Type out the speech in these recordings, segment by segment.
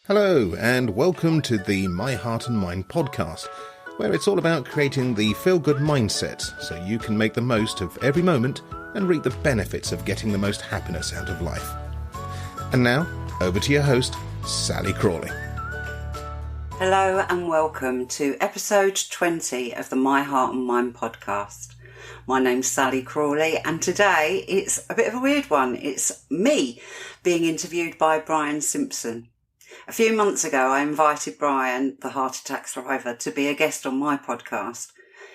Hello, and welcome to the My Heart and Mind podcast, where it's all about creating the feel-good mindset so you can make the most of every moment and reap the benefits of getting the most happiness out of life. And now, over to your host, Sallie Crawley. Hello and welcome to episode 20 of the My Heart and Mind podcast. My name's Sallie Crawley, and today it's a bit of a weird one. It's me being interviewed by Brian Simpson. A few months ago, I invited Brian, the heart attack survivor, to be a guest on my podcast.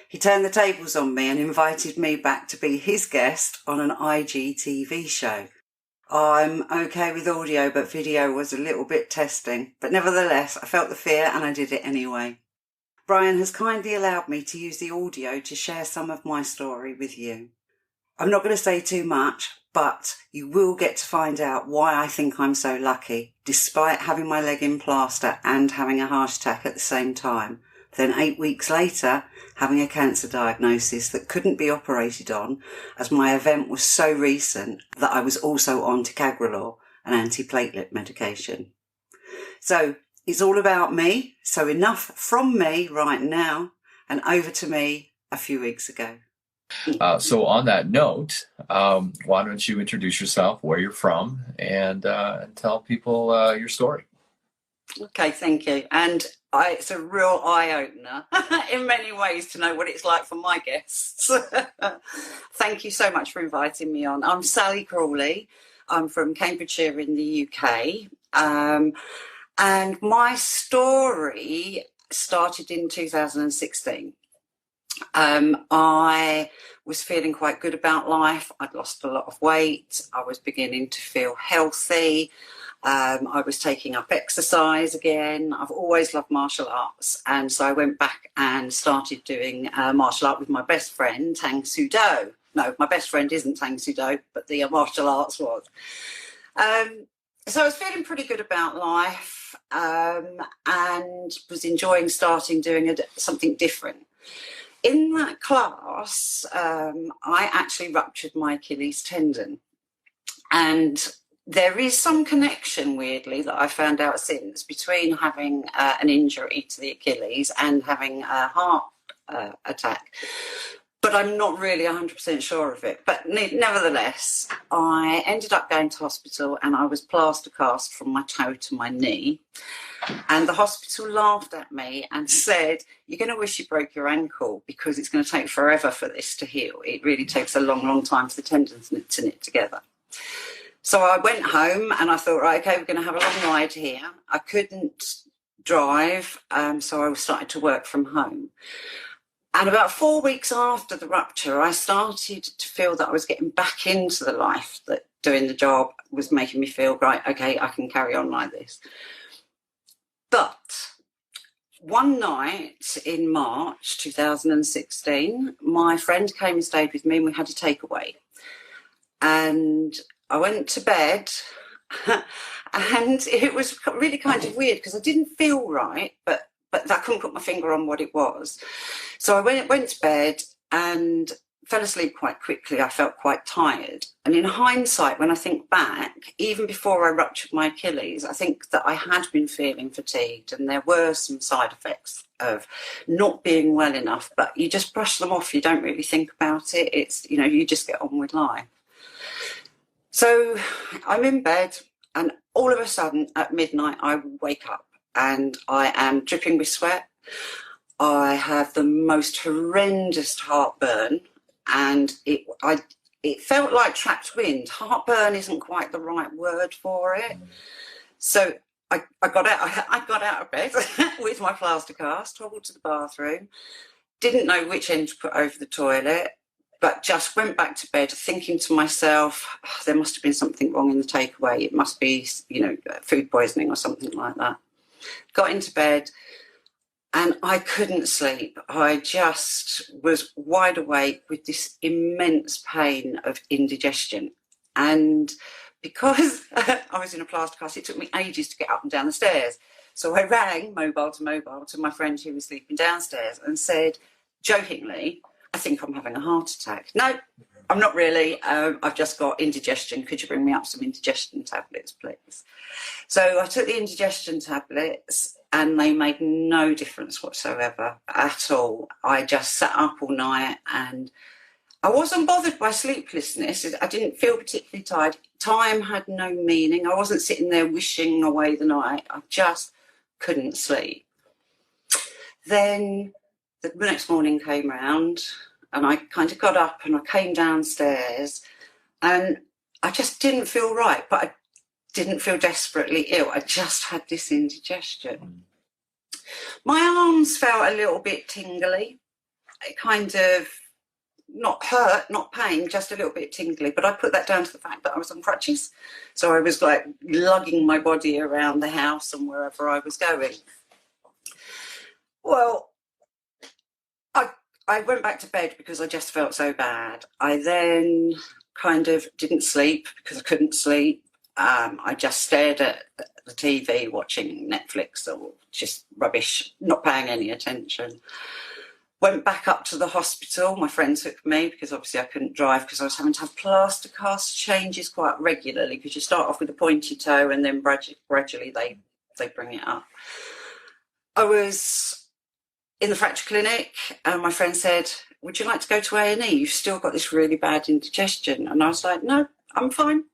He turned the tables on me and invited me back to be his guest on an IGTV show. I'm okay with audio, but video was a little bit testing. But nevertheless, I felt the fear and I did it anyway. Brian has kindly allowed me to use the audio to share some of my story with you. I'm not going to say too much, but you will get to find out why I think I'm so lucky, despite having my leg in plaster and having a heart attack at the same time. Then 8 weeks later, having a cancer diagnosis that couldn't be operated on, as my event was so recent that I was also on ticagrelor, an antiplatelet medication. So it's all about me. So enough from me right now, and over to me a few weeks ago. So on that note, why don't you introduce yourself, where you're from, and tell people your story. Okay, thank you. And it's a real eye-opener in many ways to know what it's like for my guests. Thank you so much for inviting me on. I'm Sallie Crawley. I'm from Cambridgeshire in the UK. And my story started in 2016. I was feeling quite good about life. I'd lost a lot of weight. I was beginning to feel healthy. I was taking up exercise again. I've always loved martial arts. And so I went back and started doing martial art with my best friend, Tang Soo Do. No, my best friend isn't Tang Soo Do, but the martial arts was. So I was feeling pretty good about life and was enjoying starting doing something different. In that class, I actually ruptured my Achilles tendon. And there is some connection, weirdly, that I found out since between having an injury to the Achilles and having a heart attack. But I'm not really 100% sure of it. But nevertheless, I ended up going to hospital and I was plaster cast from my toe to my knee. And the hospital laughed at me and said, "You're going to wish you broke your ankle because it's going to take forever for this to heal. It really takes a long, long time for the tendons to knit together." So I went home and I thought, right, okay, we're going to have a long ride here. I couldn't drive, so I started to work from home. And about 4 weeks after the rupture, I started to feel that I was getting back into the life, that doing the job was making me feel, right, okay, I can carry on like this. But one night in March 2016, my friend came and stayed with me and we had a takeaway. And I went to bed and it was really kind of weird because I didn't feel right, but I couldn't put my finger on what it was. So I went to bed and fell asleep quite quickly. I felt quite tired. And in hindsight, when I think back, even before I ruptured my Achilles, I think that I had been feeling fatigued and there were some side effects of not being well enough, but you just brush them off. You don't really think about it. It's, you just get on with life. So I'm in bed and all of a sudden at midnight, I wake up and I am dripping with sweat. I have the most horrendous heartburn. And it felt like trapped wind. Heartburn isn't quite the right word for it. So I got out of bed with my plaster cast, hobbled to the bathroom, didn't know which end to put over the toilet, but just went back to bed thinking to myself, there must have been something wrong in the takeaway. It must be, food poisoning or something like that. Got into bed. And I couldn't sleep. I just was wide awake with this immense pain of indigestion. And because I was in a plaster cast, it took me ages to get up and down the stairs. So I rang mobile to my friend who was sleeping downstairs and said, jokingly, "I think I'm having a heart attack." "No, I'm not really. I've just got indigestion. Could you bring me up some indigestion tablets, please? So I took the indigestion tablets and they made no difference whatsoever at all. I just sat up all night and I wasn't bothered by sleeplessness. I didn't feel particularly tired. Time had no meaning. I wasn't sitting there wishing away the night. I just couldn't sleep. Then the next morning came round and I kind of got up and I came downstairs and I just didn't feel right, but I didn't feel desperately ill. I just had this indigestion. My arms felt a little bit tingly. It kind of, not hurt, not pain, just a little bit tingly. But I put that down to the fact that I was on crutches. So I was like lugging my body around the house and wherever I was going. Well, I went back to bed because I just felt so bad. I then kind of didn't sleep because I couldn't sleep. I just stared at the TV watching Netflix or just rubbish, not paying any attention. Went back up to the hospital. My friend took me because obviously I couldn't drive because I was having to have plaster cast changes quite regularly because you start off with a pointy toe and then gradually they bring it up. I was in the fracture clinic and my friend said, would you like to go to A&E? You've still got this really bad indigestion. And I was like, no, I'm fine.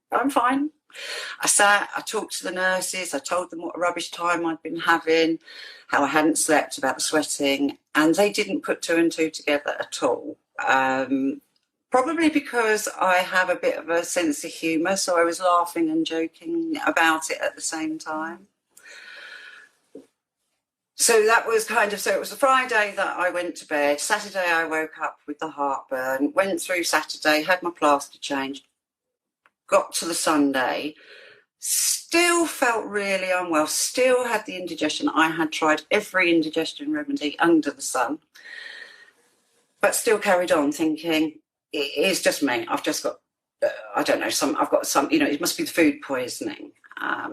I sat, I talked to the nurses, I told them what a rubbish time I'd been having, how I hadn't slept, about the sweating, and they didn't put two and two together at all. Probably because I have a bit of a sense of humour, so I was laughing and joking about it at the same time. So that was so it was a Friday that I went to bed. Saturday I woke up with the heartburn, went through Saturday, had my plaster changed, got to the Sunday, still felt really unwell, still had the indigestion. I had tried every indigestion remedy under the sun, but still carried on thinking, it's just me. I've just got, I don't know, I've got some, it must be the food poisoning.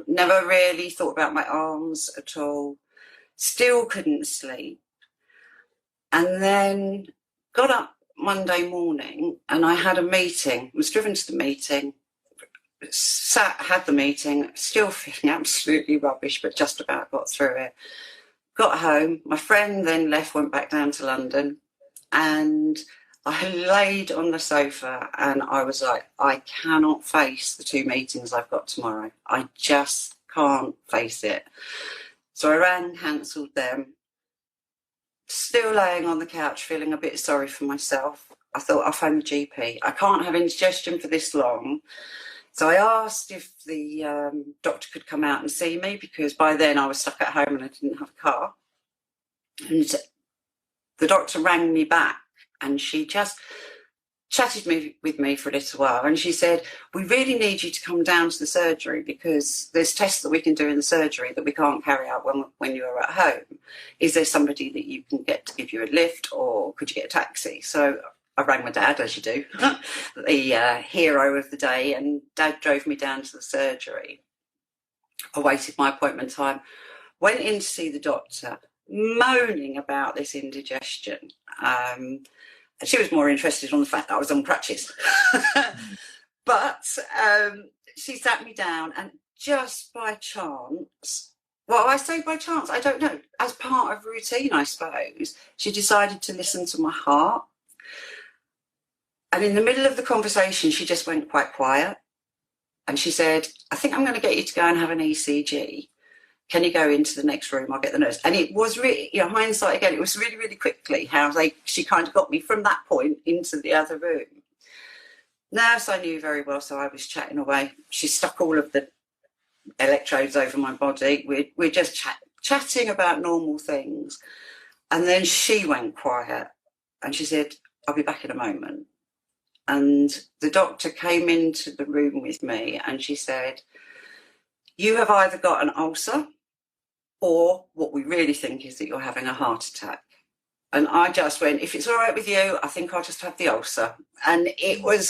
Never really thought about my arms at all. Still couldn't sleep. And then got up Monday morning and I had a meeting, was driven to the meeting, had the meeting, still feeling absolutely rubbish, but just about got through it. Got home, my friend then left, went back down to London, and I laid on the sofa and I was like, I cannot face the 2 meetings I've got tomorrow. I just can't face it. So I ran, cancelled them, still laying on the couch feeling a bit sorry for myself. I thought, I'll phone the GP. I can't have indigestion for this long. So I asked if the doctor could come out and see me because by then I was stuck at home and I didn't have a car. And the doctor rang me back and she just chatted with me for a little while and she said, we really need you to come down to the surgery because there's tests that we can do in the surgery that we can't carry out when you're at home. Is there somebody that you can get to give you a lift or could you get a taxi? So I rang my dad, as you do, the hero of the day, and Dad drove me down to the surgery. I waited my appointment time, went in to see the doctor, moaning about this indigestion. She was more interested on the fact that I was on crutches. But she sat me down and just by chance, well, I say by chance, I don't know, as part of routine, I suppose, she decided to listen to my heart. And in the middle of the conversation, she just went quite quiet. And she said, I think I'm going to get you to go and have an ECG. Can you go into the next room? I'll get the nurse. And it was really, hindsight again, it was really, really quickly how she kind of got me from that point into the other room. Nurse I knew very well, so I was chatting away. She stuck all of the electrodes over my body. We're just chatting about normal things. And then she went quiet and she said, I'll be back in a moment. And the doctor came into the room with me and she said, you have either got an ulcer or what we really think is that you're having a heart attack. And I just went, if it's all right with you, I think I'll just have the ulcer. And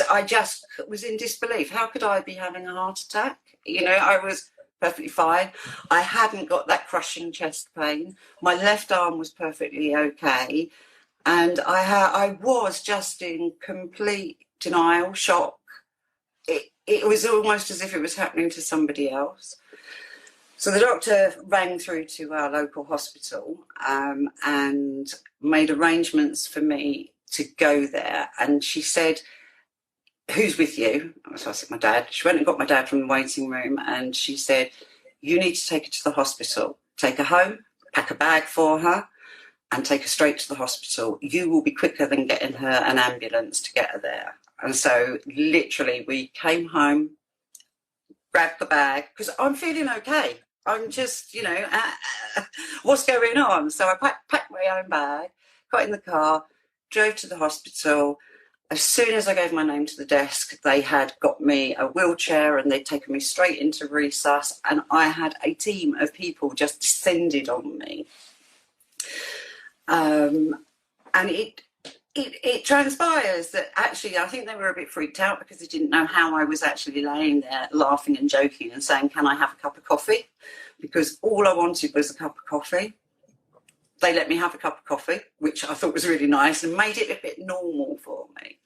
I just was in disbelief. How could I be having a heart attack? I was perfectly fine. I hadn't got that crushing chest pain. My left arm was perfectly okay. And I was just in complete denial, shock. It was almost as if it was happening to somebody else. So the doctor rang through to our local hospital and made arrangements for me to go there. And she said, "Who's with you?" So I said, "My dad." She went and got my dad from the waiting room, and she said, "You need to take her to the hospital. Take her home, pack a bag for her, and take her straight to the hospital. You will be quicker than getting her an ambulance to get her there." And so literally we came home, grabbed the bag, because I'm feeling okay. I'm just, what's going on? So I packed my own bag, got in the car, drove to the hospital. As soon as I gave my name to the desk, they had got me a wheelchair and they'd taken me straight into resus, and I had a team of people just descended on me. And it transpires that actually I think they were a bit freaked out because they didn't know how I was actually laying there laughing and joking and saying, "Can I have a cup of coffee?" Because all I wanted was a cup of coffee. They let me have a cup of coffee, which I thought was really nice and made it a bit normal for me.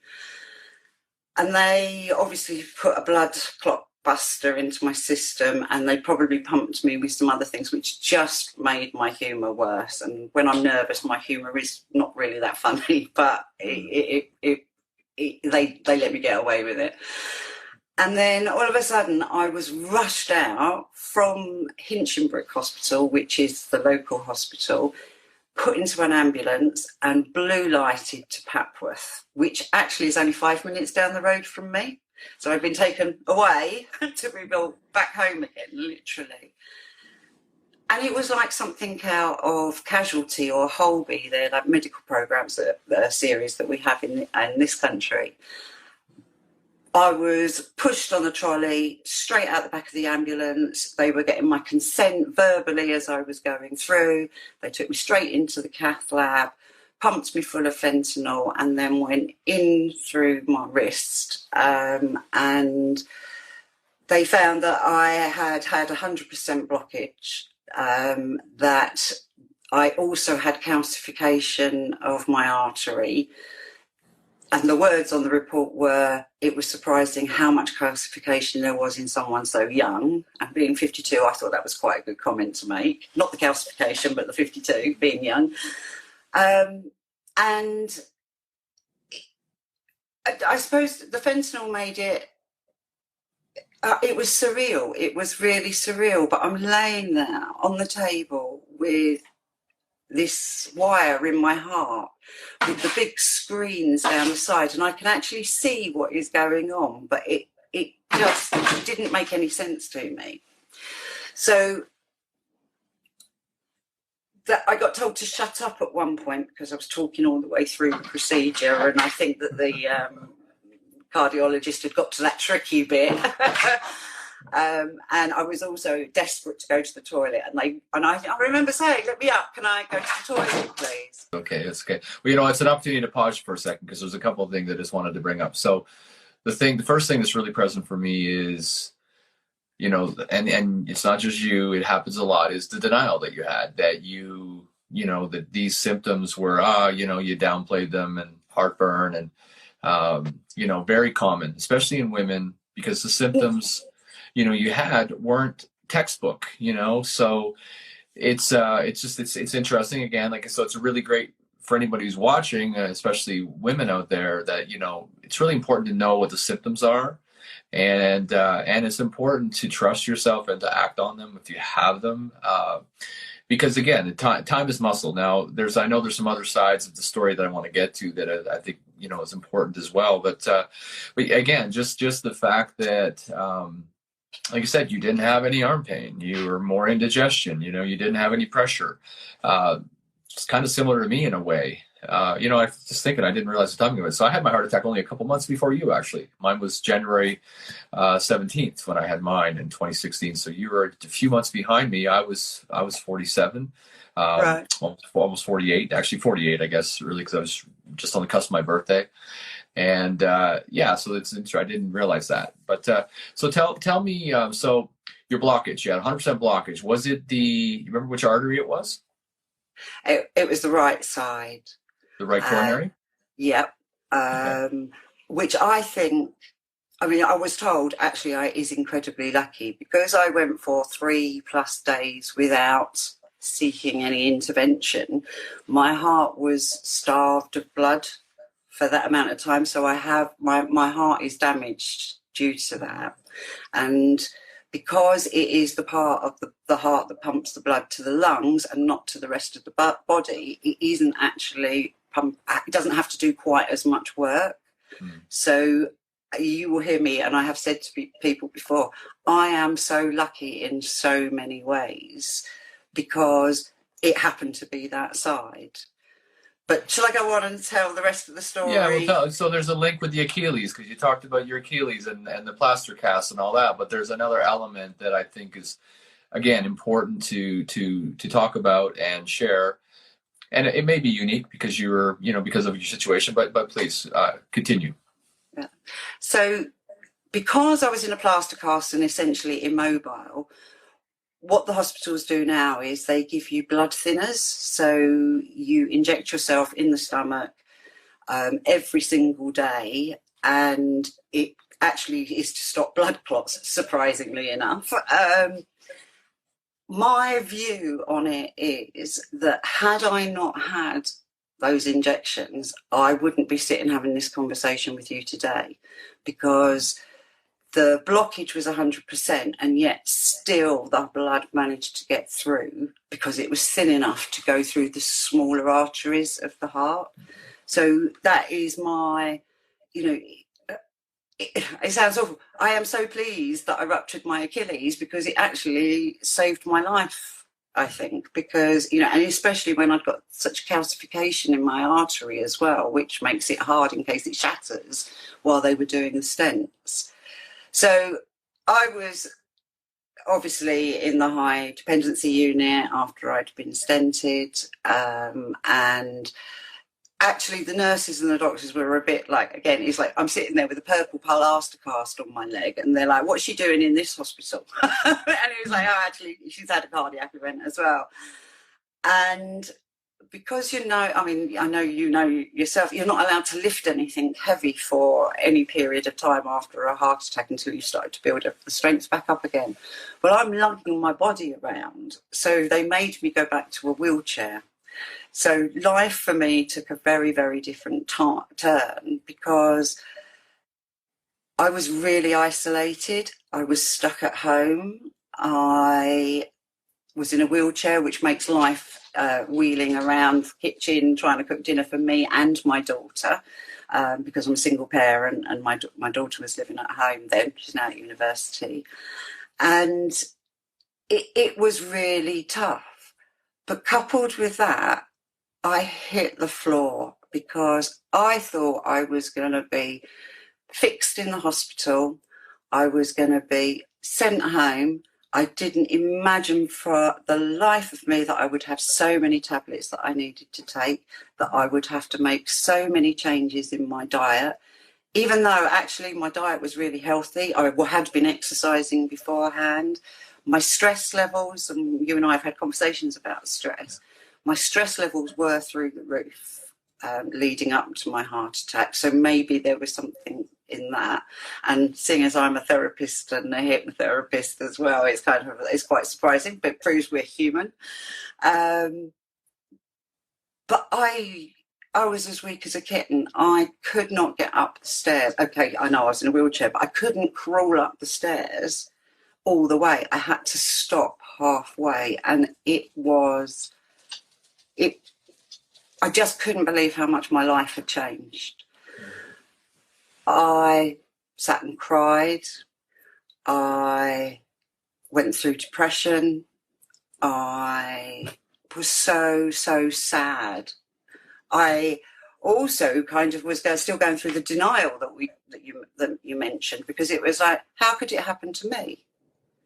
And they obviously put a blood clot buster into my system, and they probably pumped me with some other things, which just made my humour worse. And when I'm nervous, my humour is not really that funny, but they let me get away with it. And then all of a sudden, I was rushed out from Hinchinbrook Hospital, which is the local hospital, put into an ambulance and blue lighted to Papworth, which actually is only 5 minutes down the road from me. So I've been taken away to be built back home again, literally. And it was like something out of Casualty or Holby. They're like medical programs, that are series that we have in this country. I was pushed on the trolley straight out the back of the ambulance. They were getting my consent verbally as I was going through. They took me straight into the cath lab, pumped me full of fentanyl, and then went in through my wrist. And they found that I had 100% blockage, that I also had calcification of my artery. And the words on the report were, it was surprising how much calcification there was in someone so young. And being 52, I thought that was quite a good comment to make. Not the calcification, but the 52, being young. And I suppose the fentanyl made it, it was surreal. It was really surreal. But I'm laying there on the table with this wire in my heart with the big screens down the side, and I can actually see what is going on, but it just didn't make any sense to me. So that I got told to shut up at one point because I was talking all the way through the procedure, and I think that the cardiologist had got to that tricky bit. And I was also desperate to go to the toilet, and I remember saying, "Let me up, can I go to the toilet, please?" Okay, that's okay. Well, it's an opportunity to pause for a second because there's a couple of things I just wanted to bring up. So the first thing that's really present for me is, and it's not just you, it happens a lot, is the denial that you had, that that these symptoms were, you downplayed them, and heartburn, and, very common, especially in women, because the symptoms you had weren't textbook, so it's interesting again, so it's really great for anybody who's watching, especially women out there, that, it's really important to know what the symptoms are, and it's important to trust yourself and to act on them if you have them, because again, time is muscle. Now I know there's some other sides of the story that I want to get to that I think, is important as well, but again, just the fact that, like I said, you didn't have any arm pain. You were more indigestion. You didn't have any pressure. It's kind of similar to me in a way. I was just thinking, I didn't realize the timing of it. So I had my heart attack only a couple months before you, actually. Mine was January 17th when I had mine in 2016. So you were a few months behind me. I was 47, Right. almost 48, actually 48, I guess, really, because I was just on the cusp of my birthday. And so it's interesting. I didn't realize that. But so tell me, so your blockage, you had 100% blockage. Was it you remember which artery it was? It was the right side. The right coronary? Yep. Okay. which I think, I mean, I was told actually I is incredibly lucky because I went for 3+ days without seeking any intervention. My heart was starved of blood for that amount of time. So I have, my heart is damaged due to that. And because it is the part of the heart that pumps the blood to the lungs and not to the rest of the body, it isn't actually it doesn't have to do quite as much work. So you will hear me, and I have said to people before, I am so lucky in so many ways because it happened to be that side. But shall I go on and tell the rest of the story? Yeah, well, so there's a link with the Achilles, because you talked about your Achilles and the plaster cast and all that, but there's another element that I think is, again, important to talk about and share. And it may be unique because you're, because of your situation, but please continue. Yeah. So because I was in a plaster cast and essentially immobile, what the hospitals do now is they give you blood thinners. So you inject yourself in the stomach every single day, and it actually is to stop blood clots, surprisingly enough. My view on it is that had I not had those injections, I wouldn't be sitting having this conversation with you today, because the blockage was 100%, and yet still the blood managed to get through because it was thin enough to go through the smaller arteries of the heart. So that is my, it sounds awful. I am so pleased that I ruptured my Achilles because it actually saved my life, I think, because, and especially when I've got such calcification in my artery as well, which makes it hard in case it shatters while they were doing the stents. So I was obviously in the high dependency unit after I'd been stented, and actually the nurses and the doctors were a bit like, again, it's like I'm sitting there with a purple plaster cast on my leg and they're like, what's she doing in this hospital? And it was like, oh, actually she's had a cardiac event as well. And because I know yourself, you're not allowed to lift anything heavy for any period of time after a heart attack until you start to build the strength back up again. Well, I'm lugging my body around, so they made me go back to a wheelchair. So life for me took a very, very different turn because I was really isolated. I was stuck at home. I was in a wheelchair, which makes life wheeling around the kitchen, trying to cook dinner for me and my daughter, because I'm a single parent and my daughter was living at home then. She's now at university. And it was really tough. But coupled with that, I hit the floor because I thought I was going to be fixed in the hospital. I was going to be sent home. I didn't imagine for the life of me that I would have so many tablets that I needed to take, that I would have to make so many changes in my diet, even though actually my diet was really healthy. I had been exercising beforehand. My stress levels, and you and I have had conversations about stress, my stress levels were through the roof leading up to my heart attack. So maybe there was something in that. And seeing as I'm a therapist and a hypnotherapist as well, it's quite surprising, but it proves we're human. But I was as weak as a kitten. I could not get up the stairs. Okay, I know I was in a wheelchair, but I couldn't crawl up the stairs all the way. I had to stop halfway, and I just couldn't believe how much my life had changed. I sat and cried. I went through depression. I was so sad. I also kind of was still going through the denial that you mentioned, because it was like, how could it happen to me?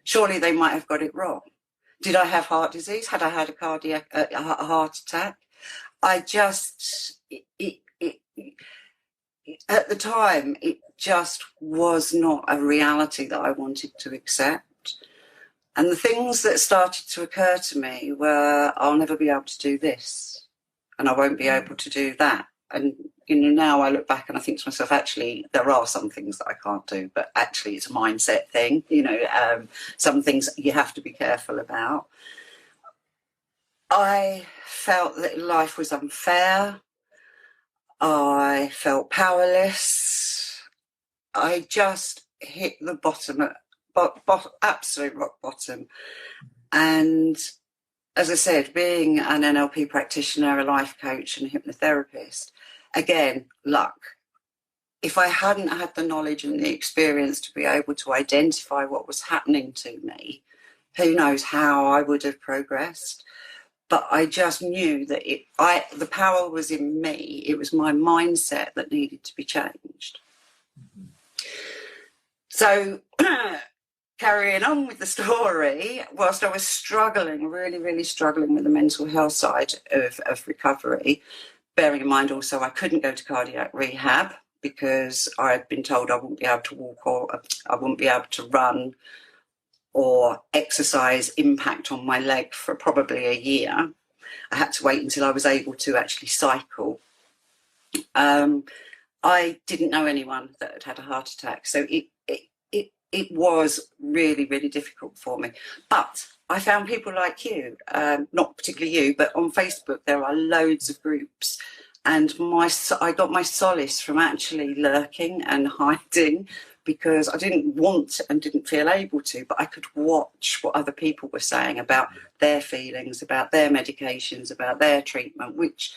Surely they might have got it wrong. Did I have heart disease? Had I had a heart attack? At the time, it just was not a reality that I wanted to accept. And the things that started to occur to me were, I'll never be able to do this, and I won't be able to do that. And, you know, now I look back and I think to myself, actually, there are some things that I can't do, but actually it's a mindset thing. You know, some things you have to be careful about. I felt that life was unfair. I felt powerless. I just hit the bottom, absolute rock bottom. And as I said, being an NLP practitioner, a life coach and a hypnotherapist, again, luck. If I hadn't had the knowledge and the experience to be able to identify what was happening to me, who knows how I would have progressed. But I just knew that the power was in me. It was my mindset that needed to be changed. So carrying on with the story, whilst I was struggling, really, really struggling with the mental health side of recovery, bearing in mind also I couldn't go to cardiac rehab because I had been told I wouldn't be able to walk or I wouldn't be able to run or exercise impact on my leg for probably a year. I had to wait until I was able to actually cycle. I didn't know anyone that had had a heart attack, so it was really, really difficult for me. But I found people like you, not particularly you, but on Facebook there are loads of groups, and I got my solace from actually lurking and hiding, because I didn't want and didn't feel able to, but I could watch what other people were saying about their feelings, about their medications, about their treatment, which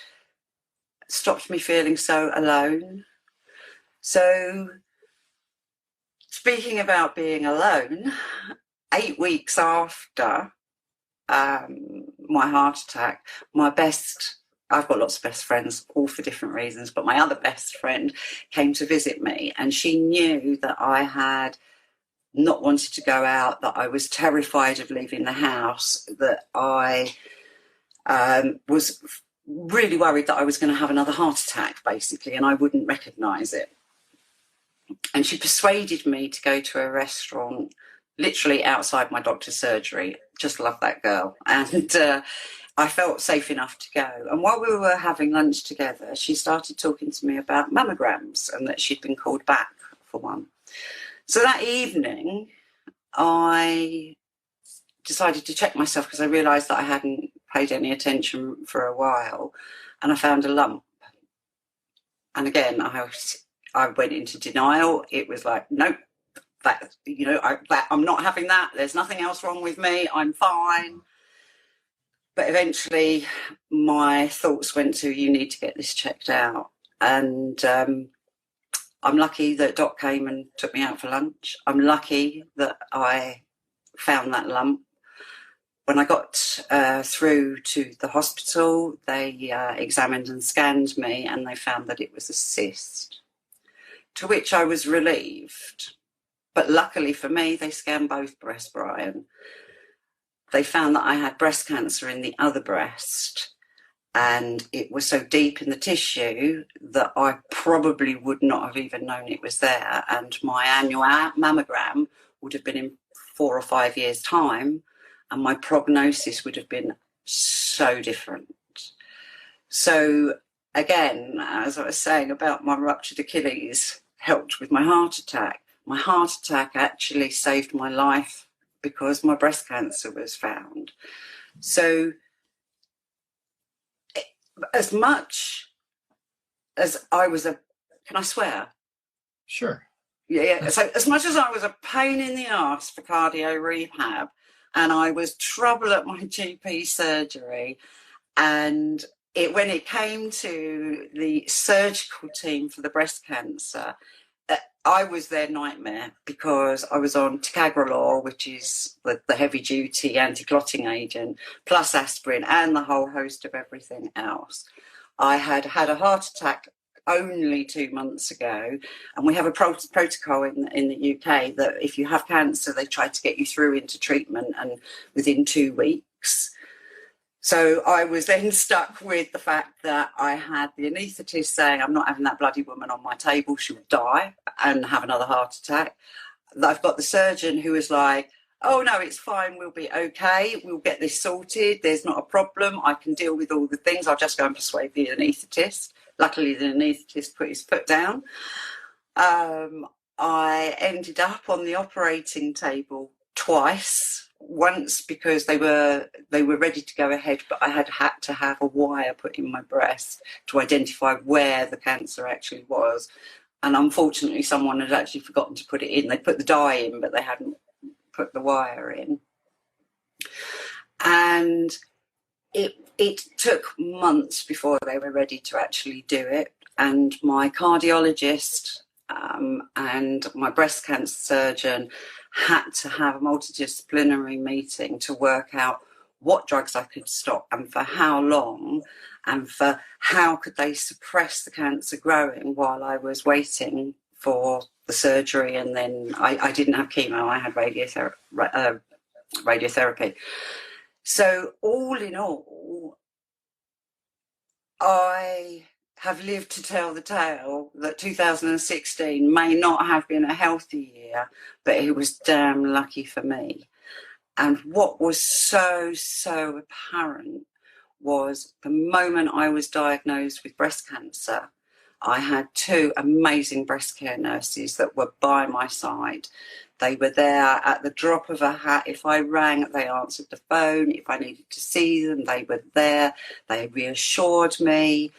stopped me feeling so alone. So, speaking about being alone, 8 weeks after my heart attack, I've got lots of best friends, all for different reasons, but my other best friend came to visit me, and she knew that I had not wanted to go out, that I was terrified of leaving the house, that I was really worried that I was going to have another heart attack, basically, and I wouldn't recognise it. And she persuaded me to go to a restaurant literally outside my doctor's surgery. Just love that girl. And I felt safe enough to go. And while we were having lunch together, she started talking to me about mammograms and that she'd been called back for one. So that evening, I decided to check myself because I realised that I hadn't paid any attention for a while, and I found a lump. And again, I went into denial. It was like, nope, I'm not having that. There's nothing else wrong with me. I'm fine. But eventually my thoughts went to, you need to get this checked out. And I'm lucky that Doc came and took me out for lunch. I'm lucky that I found that lump. When I got through to the hospital, they examined and scanned me, and they found that it was a cyst, to which I was relieved. But luckily for me, they scanned both breasts, Brian. They found that I had breast cancer in the other breast, and it was so deep in the tissue that I probably would not have even known it was there. And my annual mammogram would have been in 4 or 5 years' time, and my prognosis would have been so different. So again, as I was saying about my ruptured Achilles helped with my heart attack. My heart attack actually saved my life because my breast cancer was found. So as much as I was can I swear? Sure. Yeah. So as much as I was a pain in the arse for cardio rehab, and I was trouble at my GP surgery, and when it came to the surgical team for the breast cancer, I was their nightmare because I was on ticagrelor, which is the heavy-duty anti-clotting agent, plus aspirin and the whole host of everything else. I had had a heart attack only 2 months ago, and we have a protocol in the UK that if you have cancer, they try to get you through into treatment and within 2 weeks. So I was then stuck with the fact that I had the anaesthetist saying, I'm not having that bloody woman on my table, she'll die and have another heart attack. I've got the surgeon who was like, oh no, it's fine, we'll be okay, we'll get this sorted, there's not a problem, I can deal with all the things, I'll just go and persuade the anaesthetist. Luckily, the anaesthetist put his foot down. I ended up on the operating table twice. Once because they were ready to go ahead, but I had to have a wire put in my breast to identify where the cancer actually was. And unfortunately, someone had actually forgotten to put it in. They put the dye in, but they hadn't put the wire in. And it took months before they were ready to actually do it. And my cardiologist and my breast cancer surgeon had to have a multidisciplinary meeting to work out what drugs I could stop and for how long, and for how could they suppress the cancer growing while I was waiting for the surgery. And then I didn't have chemo, I had radiotherapy. So all in all, I have lived to tell the tale that 2016 may not have been a healthy year, but it was damn lucky for me. And what was so apparent was the moment I was diagnosed with breast cancer, I had two amazing breast care nurses that were by my side. They were there at the drop of a hat. If I rang, they answered the phone. If I needed to see them, they were there. They reassured me.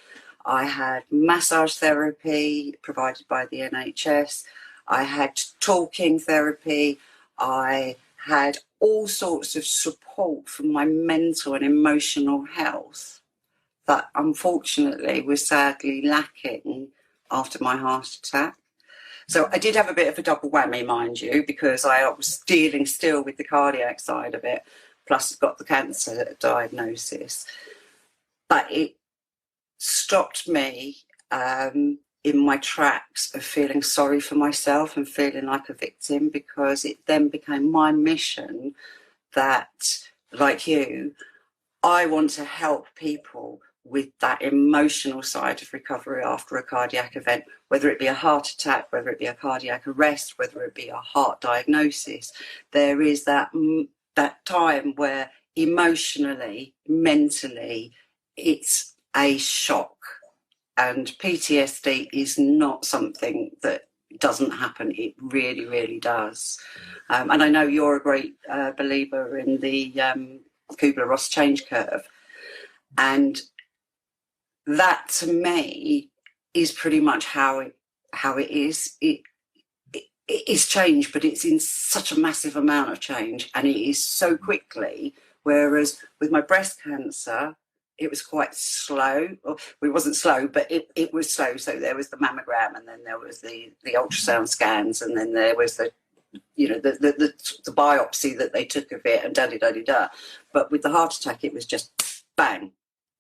I had massage therapy provided by the NHS. I had talking therapy. I had all sorts of support from my mental and emotional health that unfortunately was sadly lacking after my heart attack. So I did have a bit of a double whammy, mind you, because I was dealing still with the cardiac side of it, plus got the cancer diagnosis. But it stopped me in my tracks of feeling sorry for myself and feeling like a victim, because it then became my mission that, like you, I want to help people with that emotional side of recovery after a cardiac event, whether it be a heart attack, whether it be a cardiac arrest, whether it be a heart diagnosis. There is that time where emotionally, mentally, it's a shock. And PTSD is not something that doesn't happen. It really, really does. And I know you're a great believer in the Kubler-Ross change curve. And that, to me, is pretty much how it is. It is change, but it's in such a massive amount of change, and it is so quickly. Whereas with my breast cancer, it was quite slow. Well, it wasn't slow, but it was slow. So there was the mammogram, and then there was the ultrasound scans, and then there was the biopsy that they took of it, and da-da-da-da-da. But with the heart attack, it was just bang,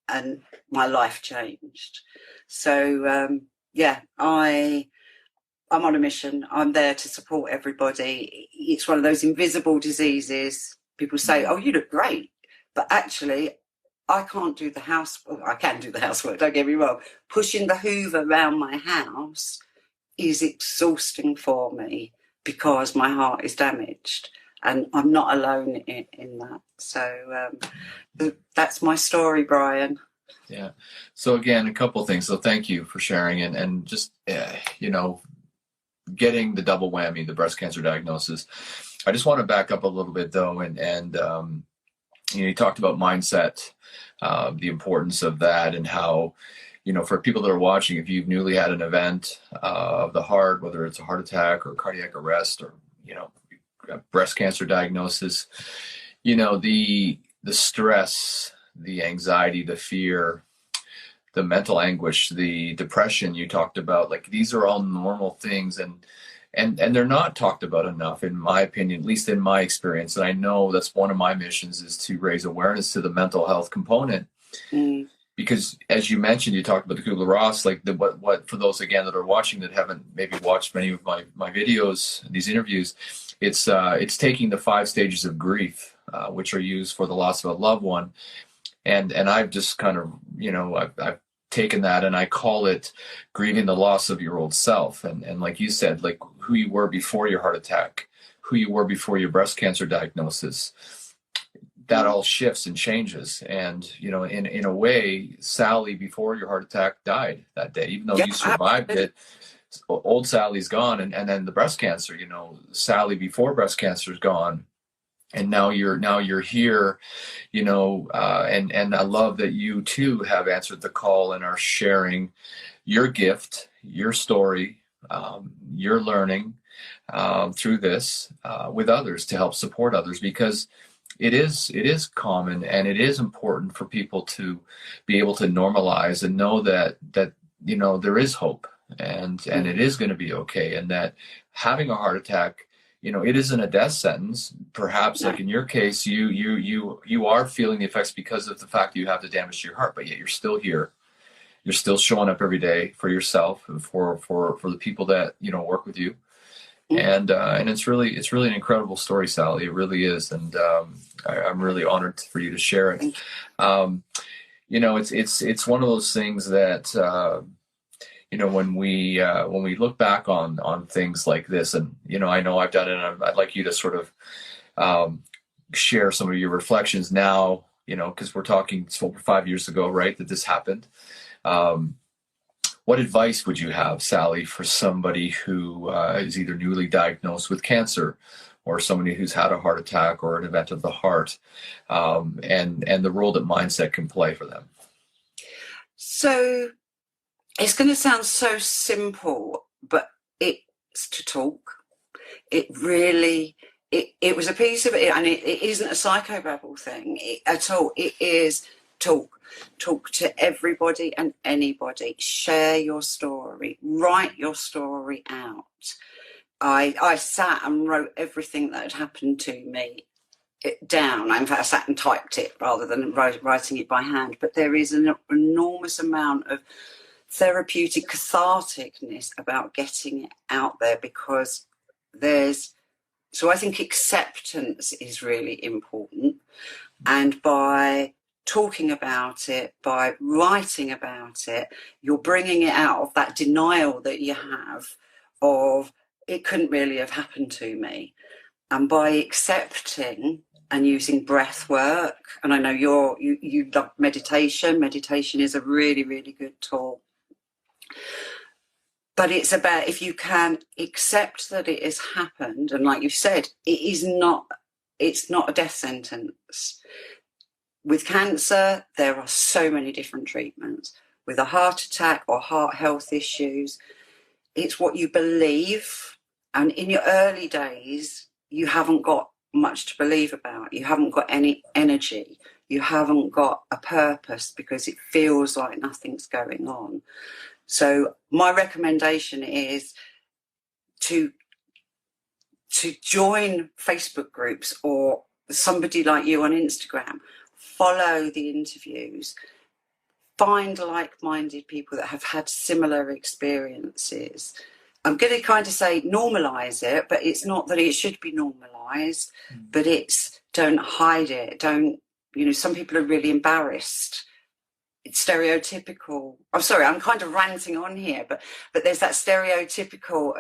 and my life changed. So, I'm on a mission. I'm there to support everybody. It's one of those invisible diseases. People say, oh, you look great. But actually, I can't do the housework. I can do the housework, don't get me wrong. Pushing the Hoover around my house is exhausting for me because my heart is damaged. And I'm not alone in that. So that's my story, Brian. Yeah. So again, a couple of things. So thank you for sharing and just, getting the double whammy, the breast cancer diagnosis. I just want to back up a little bit though. And you talked about mindset, the importance of that, and how, for people that are watching, if you've newly had an event of the heart, whether it's a heart attack or cardiac arrest or, breast cancer diagnosis, the stress, the anxiety, the fear, the mental anguish, the depression you talked about, like these are all normal things, and they're not talked about enough, in my opinion, at least in my experience. And I know that's one of my missions, is to raise awareness to the mental health component. Because as you mentioned, you talked about the Kubler-Ross, like what for those again that are watching that haven't maybe watched many of my videos, these interviews, it's taking the 5 stages of grief, which are used for the loss of a loved one. And I've just kind of, I've taken that and I call it grieving the loss of your old self. And like you said, like who you were before your heart attack, who you were before your breast cancer diagnosis, that all shifts and changes. And, you know, in a way, Sallie, before your heart attack, died that day, even though you survived it. Old Sallie's gone, and then the breast cancer, you know, Sallie before breast cancer is gone. And now you're here, you know, and I love that you too have answered the call and are sharing your gift, your story, your learning through this with others to help support others, because it is common and it is important for people to be able to normalize and know that you know there is hope and it is going to be okay, and that having a heart attack, you know, it isn't a death sentence. Perhaps, like in your case, you are feeling the effects because of the fact that you have the damage to your heart, but yet you're still here. You're still showing up every day for yourself and for the people that, you know, work with you. And it's really an incredible story, Sallie. It really is, and I'm really honored for you to share it. You know, it's one of those things that you know, when we look back on things like this, and you know I've done it, and I'd like you to sort of share some of your reflections now. You know, because we're talking, it's over 5 years ago, right, that this happened. What advice would you have, Sallie, for somebody who is either newly diagnosed with cancer, or somebody who's had a heart attack or an event of the heart, and the role that mindset can play for them? So it's going to sound so simple, but it's to talk. It really, it was a piece of it, and it isn't a psychobabble thing at all. It is talk. Talk to everybody and anybody. Share your story. Write your story out. I sat and wrote everything that had happened to me down. In fact, I sat and typed it rather than writing it by hand. But there is an enormous amount of therapeutic catharticness about getting it out there, because so I think acceptance is really important. And by talking about it, by writing about it, you're bringing it out of that denial that you have of it couldn't really have happened to me. And by accepting and using breath work, and I know you love meditation. Meditation is a really, really good tool. But it's about, if you can accept that it has happened, and like you said, it's not a death sentence. With cancer, there are so many different treatments. With a heart attack or heart health issues, it's what you believe. And in your early days, you haven't got much to believe about. You haven't got any energy. You haven't got a purpose, because it feels like nothing's going on. So my recommendation is to join Facebook groups or somebody like you on Instagram. Follow the interviews, find like-minded people that have had similar experiences. I'm going to kind of say normalize it, but it's not that it should be normalized, but it's don't hide it. Don't, you know, some people are really embarrassed. It's stereotypical. I'm sorry, I'm kind of ranting on here, but there's that stereotypical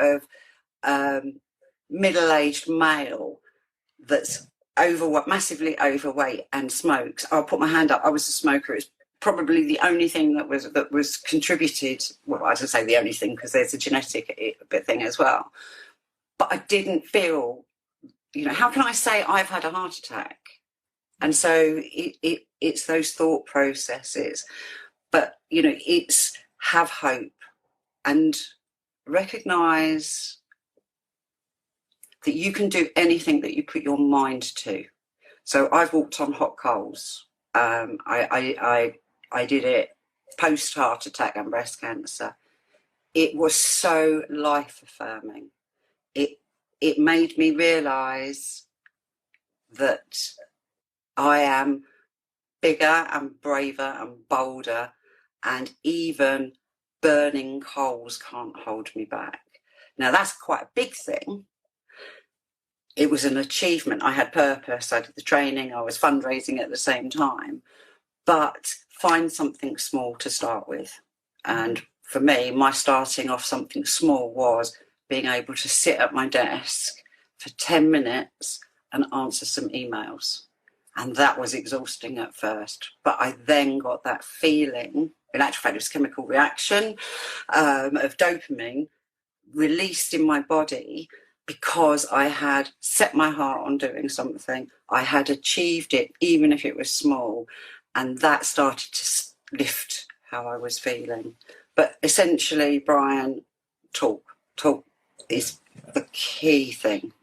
of middle-aged male that's massively overweight and smokes. I'll put my hand up. I was a smoker. It's probably the only thing that was contributed. Well, I should say the only thing, because there's a genetic thing as well. But I didn't feel, you know, how can I say I've had a heart attack? And so it's those thought processes. But, you know, it's have hope and recognise that you can do anything that you put your mind to. So I've walked on hot coals. I did it post heart attack and breast cancer. It was so life affirming. It made me realise that I am bigger and braver and bolder, and even burning coals can't hold me back. Now that's quite a big thing. It was an achievement. I had purpose. I did the training. I was fundraising at the same time. But find something small to start with. And for me, my starting off something small was being able to sit at my desk for 10 minutes and answer some emails. And that was exhausting at first. But I then got that feeling, in actual fact, it was a chemical reaction of dopamine released in my body because I had set my heart on doing something. I had achieved it, even if it was small. And that started to lift how I was feeling. But essentially, Brian, talk is the key thing.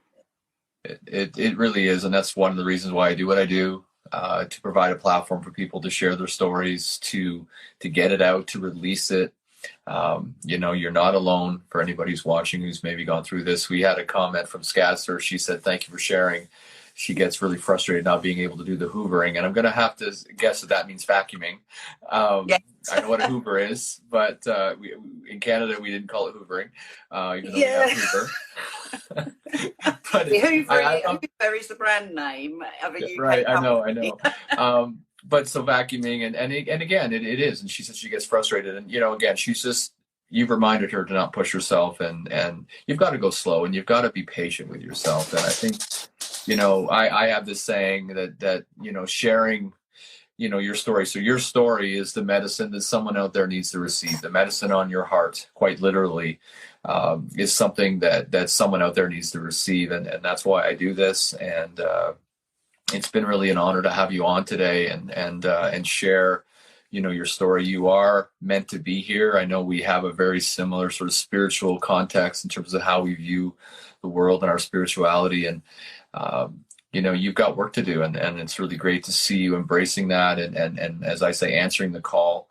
It really is. And that's one of the reasons why I do what I do, to provide a platform for people to share their stories, to get it out, to release it. You're not alone. For anybody who's watching who's maybe gone through this, we had a comment from Scatster. She said, "Thank you for sharing." She gets really frustrated not being able to do the hoovering. And I'm going to have to guess that means vacuuming. Yes. I know what a hoover is, but in Canada, we didn't call it hoovering, even though we have hoover. But Hoover is the brand name of a UK right, company. I know. But so vacuuming, and again, it is. And she says she gets frustrated. And, again, you've reminded her to not push herself, and you've got to go slow, and you've got to be patient with yourself. And I think, I have this saying that sharing, your story. So your story is the medicine that someone out there needs to receive. The medicine on your heart, quite literally, is something that someone out there needs to receive. And that's why I do this. And it's been really an honor to have you on today and share, your story. You are meant to be here. I know we have a very similar sort of spiritual context in terms of how we view the world and our spirituality. And, you've got work to do, and it's really great to see you embracing that. And as I say, answering the call.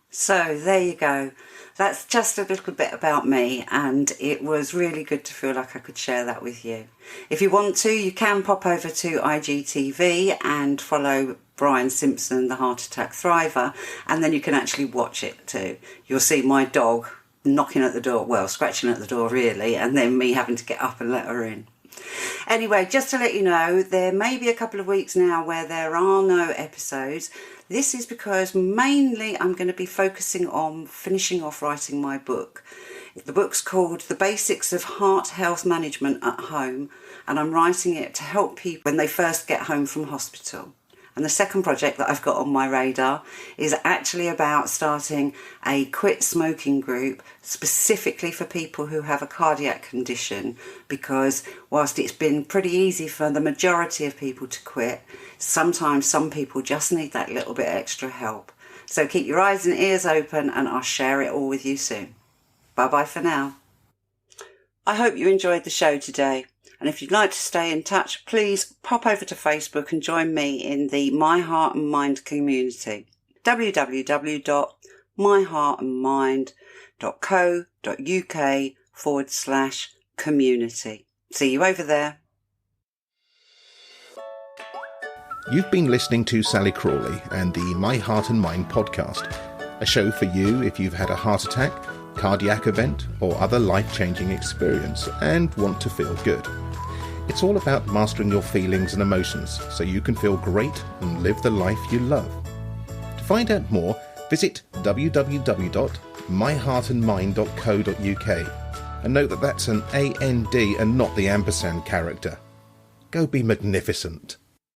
So there you go. That's just a little bit about me, and it was really good to feel like I could share that with you. If you want to, you can pop over to IGTV and follow Brian Simpson, the Heart Attack Thriver, and then you can actually watch it too. You'll see my dog knocking at the door, well, scratching at the door really, and then me having to get up and let her in. Anyway, just to let you know, there may be a couple of weeks now where there are no episodes. This is because mainly I'm going to be focusing on finishing off writing my book. The book's called The Basics of Heart Health Management at Home, and I'm writing it to help people when they first get home from hospital. And the second project that I've got on my radar is actually about starting a quit smoking group specifically for people who have a cardiac condition, because whilst it's been pretty easy for the majority of people to quit, sometimes some people just need that little bit extra help. So keep your eyes and ears open, and I'll share it all with you soon. Bye-bye for now. I hope you enjoyed the show today. And if you'd like to stay in touch, please pop over to Facebook and join me in the My Heart and Mind community. www.myheartandmind.co.uk/community. See you over there. You've been listening to Sallie Crawley and the My Heart and Mind podcast, a show for you if you've had a heart attack, cardiac event, or other life-changing experience and want to feel good. It's all about mastering your feelings and emotions so you can feel great and live the life you love. To find out more, visit www.myheartandmind.co.uk and note that that's an AND and not the ampersand character. Go be magnificent.